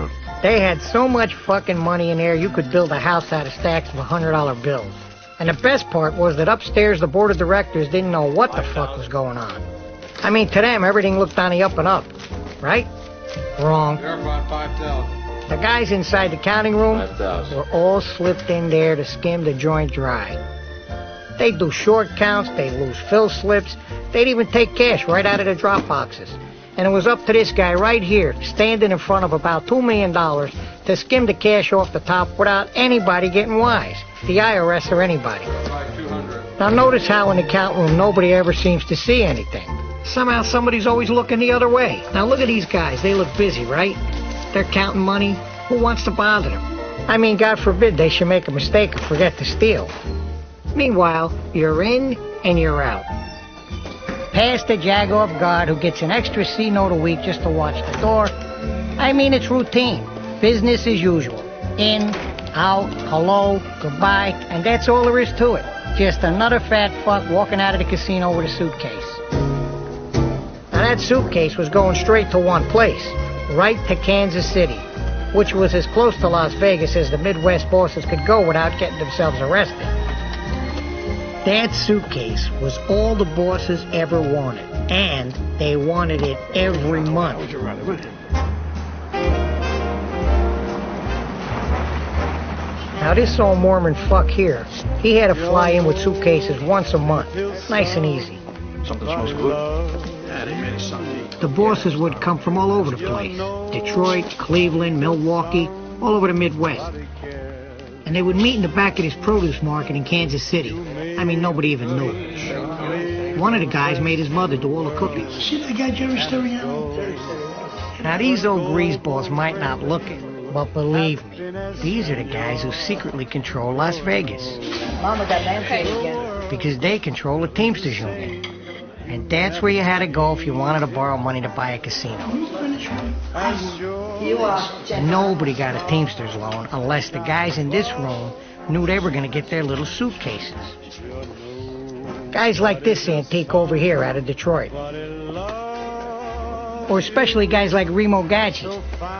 sure. They had so much fucking money in there you could build a house out of stacks of $100 bills. And the best part was that upstairs the board of directors didn't know what the fuck was going on. I mean, to them, everything looked on the up and up. Right? Wrong. They're about 5,000. The guys inside the counting room 5,000. were all slipped in there to skim the joint dry. They'd do short counts, they'd lose fill slips, they'd even take cash right out of the drop boxes. And it was up to this guy right here, standing in front of about $2 million, to skim the cash off the top without anybody getting wise. The IRS or anybody. Like 200. Now notice how in the count room nobody ever seems to see anything. Somehow somebody's always looking the other way. Now look at these guys, they look busy, right? They're counting money. Who wants to bother them? I mean, God forbid they should make a mistake and forget to steal. Meanwhile, you're in and you're out. Past the Jagoff guard who gets an extra C note a week just to watch the door. I mean, it's routine. Business as usual. In, out, hello, goodbye, and that's all there is to it. Just another fat fuck walking out of the casino with a suitcase. Now that suitcase was going straight to one place, right to Kansas City, which was as close to Las Vegas as the Midwest bosses could go without getting themselves arrested. That suitcase was all the bosses ever wanted, and they wanted it every month. Now this old Mormon fuck here, he had to fly in with suitcases once a month. Nice and easy. Something smells good. Yeah, they made it Sunday. The bosses would come from all over the place. Detroit, Cleveland, Milwaukee, all over the Midwest. And they would meet in the back of this produce market in Kansas City. I mean, nobody even knew. One of the guys made his mother do all the cooking. See that guy Jerry Storiano? Now these old greaseballs might not look it, but believe me, these are the guys who secretly control Las Vegas. Mama got lampshade again. Because they control the Teamsters Union. And that's where you had to go if you wanted to borrow money to buy a casino. You are. Nobody got a Teamsters loan unless the guys in this room knew they were going to get their little suitcases. Guys like this antique over here out of Detroit. Or especially guys like Remo Gadget,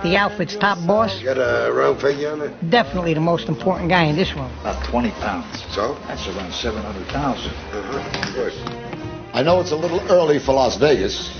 the outfit's top boss. You got a round figure on it? Definitely the most important guy in this room. About 20 pounds. So? That's around 700,000. Good. I know it's a little early for Las Vegas,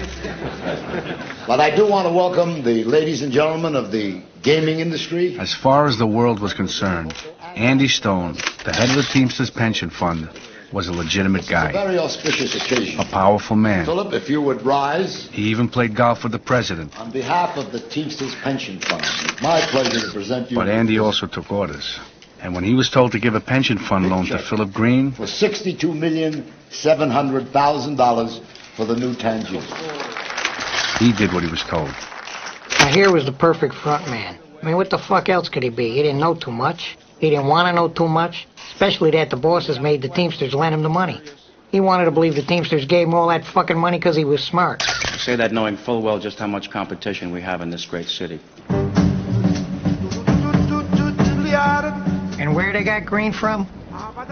but I do want to welcome the ladies and gentlemen of the gaming industry. As far as the world was concerned, Andy Stone, the head of the Teamsters Pension Fund, was a legitimate It's a guy, very auspicious occasion. a powerful man. Philip, if you would rise. He even played golf with the president. On behalf of the Teamsters Pension Fund, it's my pleasure to present you. But Andy also took orders. And when he was told to give a pension fund loan to Philip Green, for $62,700,000 for the new Tangier. he did what he was told. Now here was the perfect front man. I mean, what the fuck else could he be? He didn't know too much. He didn't want to know too much. Especially that the bosses made the Teamsters lend him the money. He wanted to believe the Teamsters gave him all that fucking money because he was smart. I say that knowing full well just how much competition we have in this great city. And where they got Green from?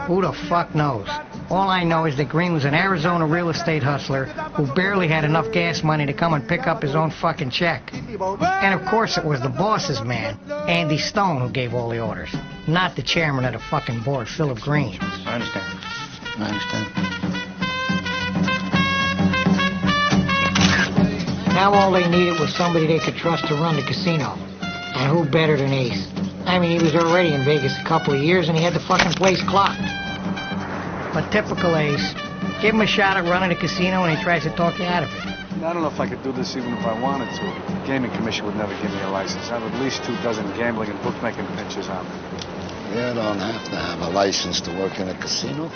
Who the fuck knows? All I know is that Green was an Arizona real estate hustler who barely had enough gas money to come and pick up his own fucking check. And of course it was the boss's man, Andy Stone, who gave all the orders. Not the chairman of the fucking board, Philip Green. I understand. I understand. Now all they needed was somebody they could trust to run the casino. And who better than Ace? I mean, he was already in Vegas a couple of years and he had the fucking place clocked. But typical Ace. Give him a shot at running a casino and he tries to talk you out of it. I don't know if I could do this even if I wanted to. The Gaming Commission would never give me a license. I have at least 24 gambling and bookmaking pinches on me. You don't have to have a license to work in a casino.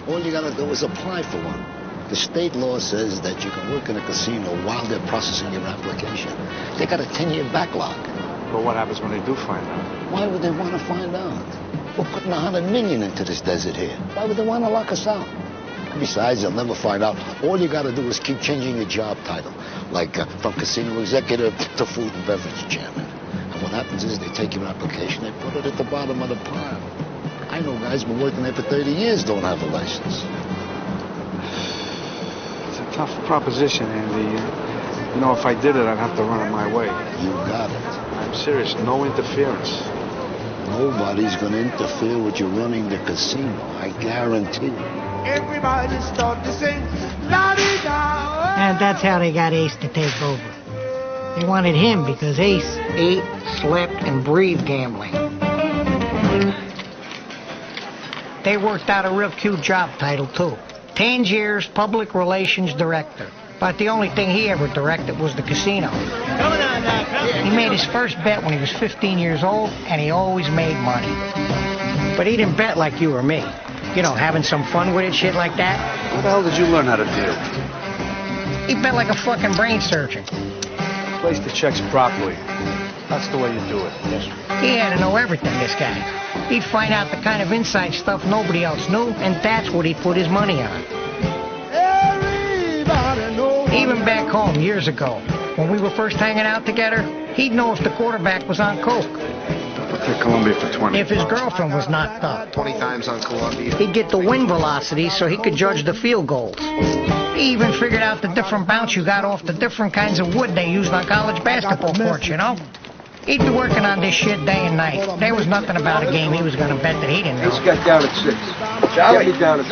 All you gotta do is apply for one. The state law says that you can work in a casino while they're processing your application. They got a 10-year backlog. But what happens when they do find out? Why would they want to find out? We're putting $100 million into this desert here. Why would they want to lock us out? Besides, they'll never find out. All you got to do is keep changing your job title, like from casino executive to food and beverage chairman. And what happens is they take your application, they put it at the bottom of the pile. I know guys been working there for 30 years don't have a license. It's a tough proposition, Andy. You know, if I did it, I'd have to run it my way. You got it. I'm serious. No interference. Nobody's gonna interfere with you running the casino, I guarantee you. Everybody start to sing, la-di-da. And that's how they got Ace to take over. They wanted him because Ace ate, slept, and breathed gambling. They worked out a real cute job title, too. Tangier's Public Relations Director. But the only thing he ever directed was the casino. He made his first bet when he was 15 years old, and he always made money. But he didn't bet like you or me. You know, having some fun with it, shit like that. How the hell did you learn how to deal? He bet like a fucking brain surgeon. Place the checks properly. That's the way you do it. Yes. He had to know everything, this guy. He'd find out the kind of inside stuff nobody else knew, and that's what he put his money on. Even back home, years ago, when we were first hanging out together, he'd know if the quarterback was on coke. Okay, Columbia for 20. If his girlfriend was knocked up. 20 times on Columbia. He'd get the wind velocity so he could judge the field goals. He even figured out the different bounce you got off the different kinds of wood they used on college basketball courts, you know? He'd be working on this shit day and night. There was nothing about a game he was going to bet that he didn't know. He's got down at 6. Charlie? Get me down at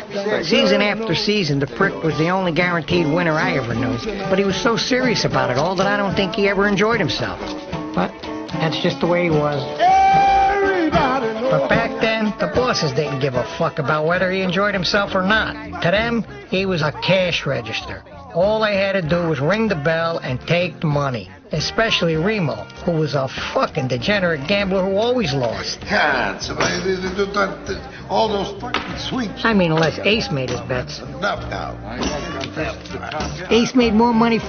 6. Season after season, the prick was the only guaranteed winner I ever knew. But he was so serious about it all that I don't think he ever enjoyed himself. But that's just the way he was. But back then, the bosses didn't give a fuck about whether he enjoyed himself or not. To them, he was a cash register. All they had to do was ring the bell and take the money. Especially Remo, who was a fucking degenerate gambler who always lost. All those fucking sweeps. I mean, unless Ace made his bets. Enough now. Ace made more money for